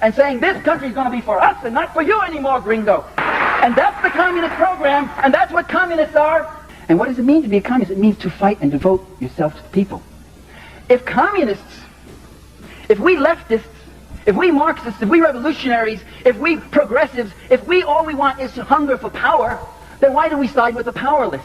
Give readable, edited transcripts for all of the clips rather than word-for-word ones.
and saying this country's going to be for us and not for you anymore, gringo. And that's the communist program, and that's what communists are. And what does it mean to be a communist? It means to fight and devote yourself to the people. If communists, if we leftists, if we Marxists, if we revolutionaries, if we progressives, if all we want is to hunger for power, then why do we side with the powerless?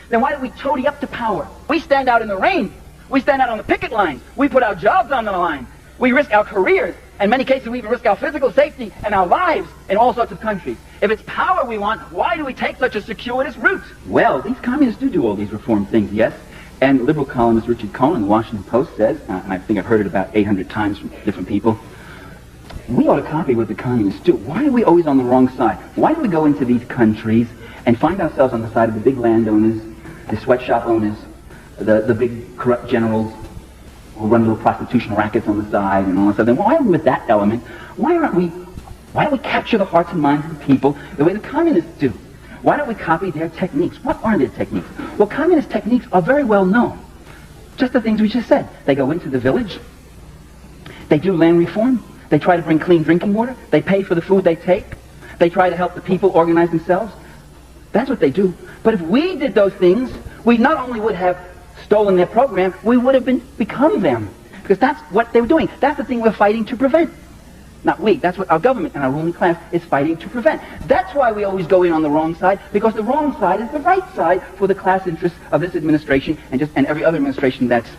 Then why do we toady up to power? We stand out in the rain. We stand out on the picket line. We put our jobs on the line. We risk our careers. In many cases, we even risk our physical safety and our lives in all sorts of countries. If it's power we want, why do we take such a circuitous route? Well, these communists do all these reform things, yes. And liberal columnist Richard Cohen in the Washington Post says, and I think I've heard it about 800 times from different people, we ought to copy what the communists do. Why are we always on the wrong side? Why do we go into these countries and find ourselves on the side of the big landowners, the sweatshop owners, the big corrupt generals who run little prostitution rackets on the side and all that stuff? Then why are we with that element? Why don't we capture the hearts and minds of the people the way the communists do? Why don't we copy their techniques? What are their techniques? Well, communist techniques are very well known. Just the things we just said. They go into the village. They do land reform. They try to bring clean drinking water. They pay for the food they take. They try to help the people organize themselves. That's what they do. But if we did those things, we not only would have stolen their program, we would have become them. Because that's what they were doing. That's the thing we're fighting to prevent. Not we. That's what our government and our ruling class is fighting to prevent. That's why we always go in on the wrong side, because the wrong side is the right side for the class interests of this administration and every other administration that's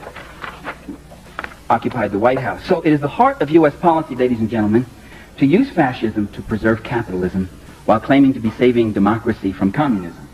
occupied the White House. So it is the heart of U.S. policy, ladies and gentlemen, to use fascism to preserve capitalism while claiming to be saving democracy from communism.